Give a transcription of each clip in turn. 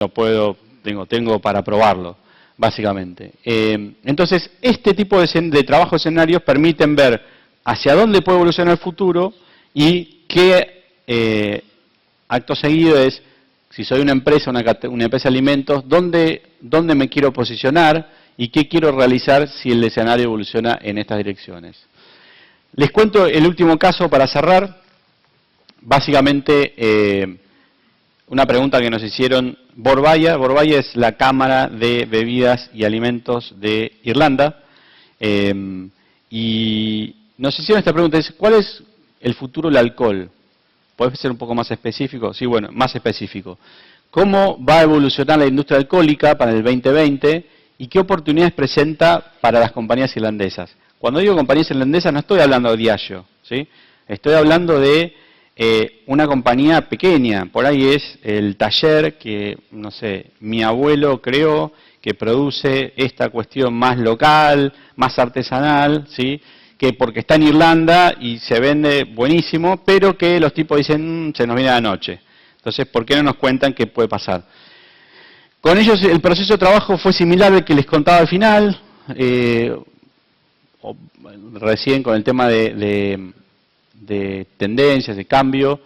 no puedo, tengo para probarlo, básicamente. Entonces, este tipo de trabajo de escenarios permiten ver hacia dónde puede evolucionar el futuro y qué acto seguido es, si soy una empresa de alimentos, dónde me quiero posicionar y qué quiero realizar si el escenario evoluciona en estas direcciones. Les cuento el último caso para cerrar. Básicamente, una pregunta que nos hicieron Borbaya. Borbaya es la Cámara de Bebidas y Alimentos de Irlanda. Y nos hicieron esta pregunta, es, ¿cuál es el futuro del alcohol? ¿Puedes ser un poco más específico? Sí, bueno, más específico. ¿Cómo va a evolucionar la industria alcohólica para el 2020 y qué oportunidades presenta para las compañías irlandesas? Cuando digo compañías irlandesas no estoy hablando de Diageo, ¿sí? Estoy hablando de una compañía pequeña. Por ahí es el taller que, no sé, mi abuelo creó, que produce esta cuestión más local, más artesanal, ¿sí? Que porque está en Irlanda y se vende buenísimo, pero que los tipos dicen, se nos viene la noche. Entonces, ¿por qué no nos cuentan qué puede pasar? Con ellos el proceso de trabajo fue similar al que les contaba al final, recién con el tema de tendencias, de cambio.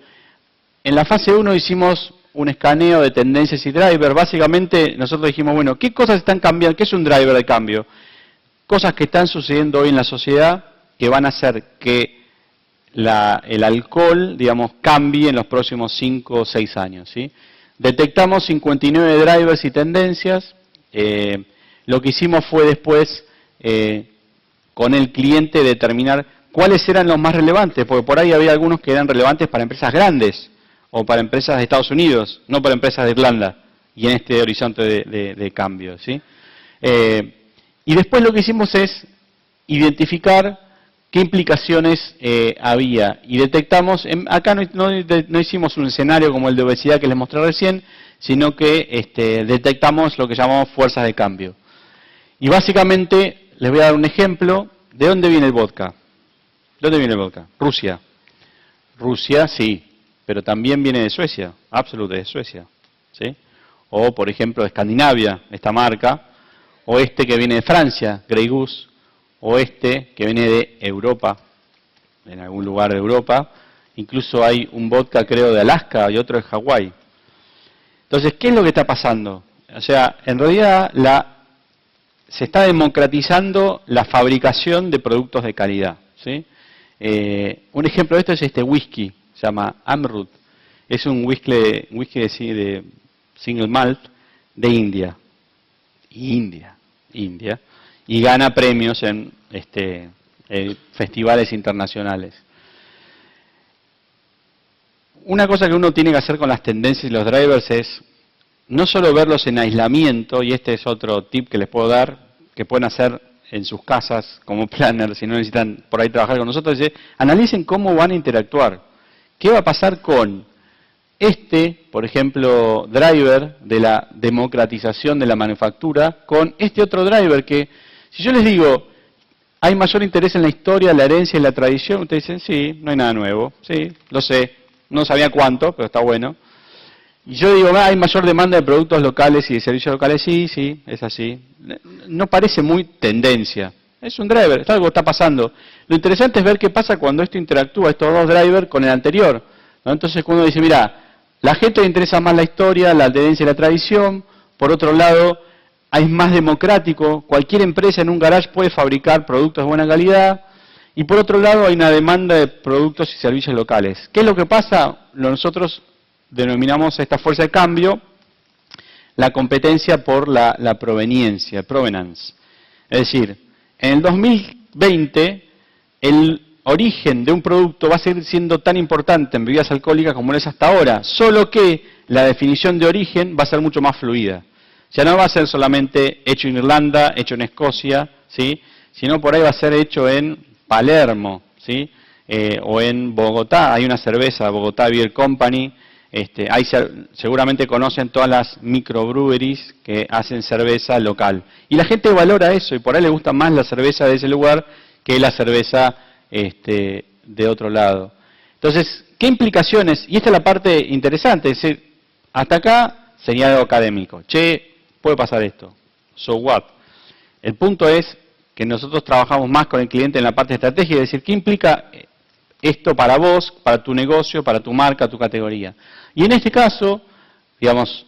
En la fase 1 hicimos un escaneo de tendencias y driver. Básicamente nosotros dijimos, bueno, ¿qué cosas están cambiando? ¿Qué es un driver de cambio? Cosas que están sucediendo hoy en la sociedad que van a hacer que el alcohol, digamos, cambie en los próximos 5 o 6 años, ¿sí? Detectamos 59 drivers y tendencias. Lo que hicimos fue después, con el cliente, determinar cuáles eran los más relevantes, porque por ahí había algunos que eran relevantes para empresas grandes o para empresas de Estados Unidos, no para empresas de Irlanda, y en este horizonte de cambio, ¿sí? Y después lo que hicimos es identificar qué implicaciones había. Y detectamos, acá no hicimos un escenario como el de obesidad que les mostré recién, sino que detectamos lo que llamamos fuerzas de cambio. Y básicamente, les voy a dar un ejemplo. ¿De dónde viene el vodka? ¿De dónde viene el vodka? Rusia. Rusia, sí, pero también viene de Suecia, Absolut de Suecia, ¿sí? O, por ejemplo, de Escandinavia, esta marca, o este que viene de Francia, Grey Goose, o este que viene de Europa, en algún lugar de Europa. Incluso hay un vodka, creo, de Alaska y otro de Hawái. Entonces, ¿qué es lo que está pasando? O sea, en realidad se está democratizando la fabricación de productos de calidad, ¿sí? Un ejemplo de esto es este whisky, se llama Amrut. Es un whisky de single malt de India. India. Y gana premios en festivales internacionales. Una cosa que uno tiene que hacer con las tendencias y los drivers es no solo verlos en aislamiento, y este es otro tip que les puedo dar, que pueden hacer en sus casas como planner, si no necesitan por ahí trabajar con nosotros, es analicen cómo van a interactuar. ¿Qué va a pasar con por ejemplo, driver de la democratización de la manufactura, con este otro driver que, si yo les digo, hay mayor interés en la historia, la herencia y la tradición, ustedes dicen, sí, no hay nada nuevo, sí, lo sé, no sabía cuánto, pero está bueno. Y yo digo, hay mayor demanda de productos locales y de servicios locales, sí, es así. No parece muy tendencia, es un driver, es algo que está pasando. Lo interesante es ver qué pasa cuando esto interactúa, estos dos drivers, con el anterior, ¿no? Entonces cuando uno dice, mira, la gente le interesa más la historia, la tendencia y la tradición. Por otro lado, es más democrático. Cualquier empresa en un garage puede fabricar productos de buena calidad. Y por otro lado, hay una demanda de productos y servicios locales. ¿Qué es lo que pasa? Nosotros denominamos esta fuerza de cambio la competencia por la proveniencia, provenance. Es decir, en el 2020, el origen de un producto va a seguir siendo tan importante en bebidas alcohólicas como lo es hasta ahora, solo que la definición de origen va a ser mucho más fluida. Ya no va a ser solamente hecho en Irlanda, hecho en Escocia, ¿sí? Sino por ahí va a ser hecho en Palermo, ¿sí? O en Bogotá. Hay una cerveza, Bogotá Beer Company. Ahí seguramente conocen todas las microbreweries que hacen cerveza local. Y la gente valora eso, y por ahí le gusta más la cerveza de ese lugar que la cerveza de otro lado. Entonces, ¿qué implicaciones? Y esta es la parte interesante, es decir, hasta acá sería algo académico. Che, puede pasar esto. So what? El punto es que nosotros trabajamos más con el cliente en la parte estratégica, es decir, ¿qué implica esto para vos, para tu negocio, para tu marca, tu categoría? Y en este caso, digamos,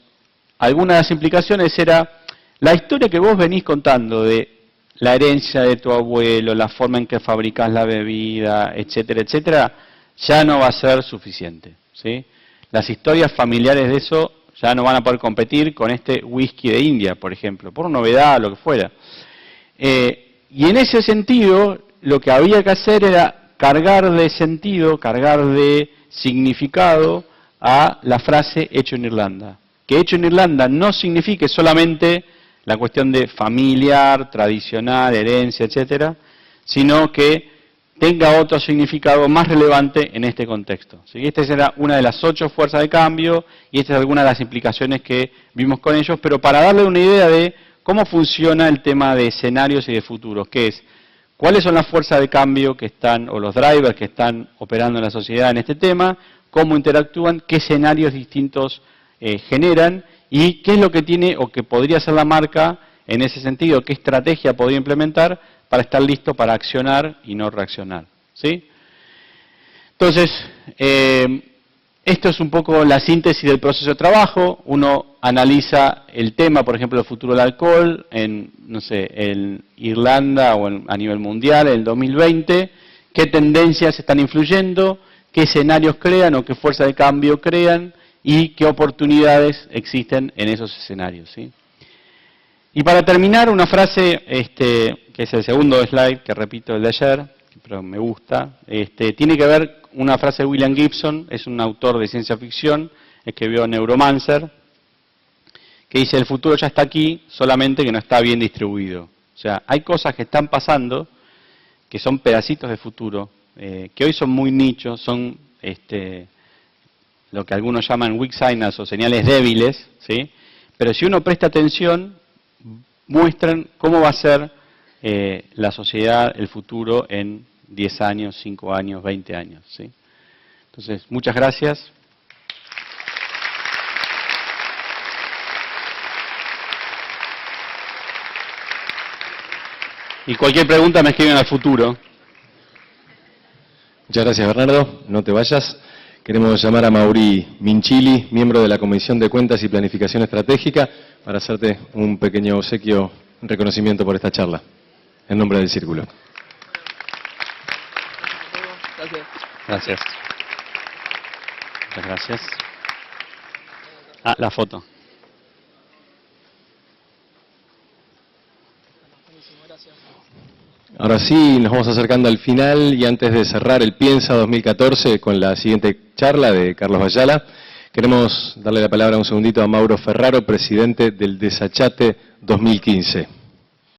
alguna de las implicaciones era la historia que vos venís contando de la herencia de tu abuelo, la forma en que fabricás la bebida, etcétera, etcétera, ya no va a ser suficiente, ¿sí? Las historias familiares de eso ya no van a poder competir con este whisky de India, por ejemplo, por novedad, lo que fuera. Y en ese sentido, lo que había que hacer era cargar de sentido, cargar de significado a la frase hecho en Irlanda. Que hecho en Irlanda no signifique solamente la cuestión de familiar, tradicional, herencia, etcétera, sino que tenga otro significado más relevante en este contexto. ¿Sí? Esta era una de las 8 fuerzas de cambio y esta es alguna de las implicaciones que vimos con ellos, pero para darle una idea de cómo funciona el tema de escenarios y de futuros, que es cuáles son las fuerzas de cambio que están, o los drivers que están operando en la sociedad en este tema, cómo interactúan, qué escenarios distintos generan y qué es lo que tiene o que podría ser la marca en ese sentido, qué estrategia podría implementar para estar listo para accionar y no reaccionar. ¿Sí? Entonces, esto es un poco la síntesis del proceso de trabajo. Uno analiza el tema, por ejemplo, el futuro del alcohol en, no sé, en Irlanda o a nivel mundial en el 2020, qué tendencias están influyendo, qué escenarios crean o qué fuerza de cambio crean y qué oportunidades existen en esos escenarios. ¿Sí? Y para terminar, una frase, que es el segundo slide, que repito el de ayer, pero me gusta, tiene que ver una frase de William Gibson, es un autor de ciencia ficción, escribió Neuromancer, que dice, el futuro ya está aquí, solamente que no está bien distribuido. O sea, hay cosas que están pasando, que son pedacitos de futuro, que hoy son muy nichos, son lo que algunos llaman weak signals o señales débiles, ¿sí? Pero si uno presta atención, muestran cómo va a ser la sociedad, el futuro en 10 años, 5 años, 20 años. ¿Sí? Entonces, muchas gracias. Y cualquier pregunta me escriben al futuro. Muchas gracias, Bernardo. No te vayas. Queremos llamar a Mauri Minchili, miembro de la Comisión de Cuentas y Planificación Estratégica, para hacerte un pequeño obsequio, un reconocimiento por esta charla, en nombre del Círculo. Gracias. Muchas gracias. La foto. Ahora sí, nos vamos acercando al final y antes de cerrar el Piensa 2014 con la siguiente charla de Carlos Bayala, queremos darle la palabra un segundito a Mauro Ferraro, presidente del Desachate 2015.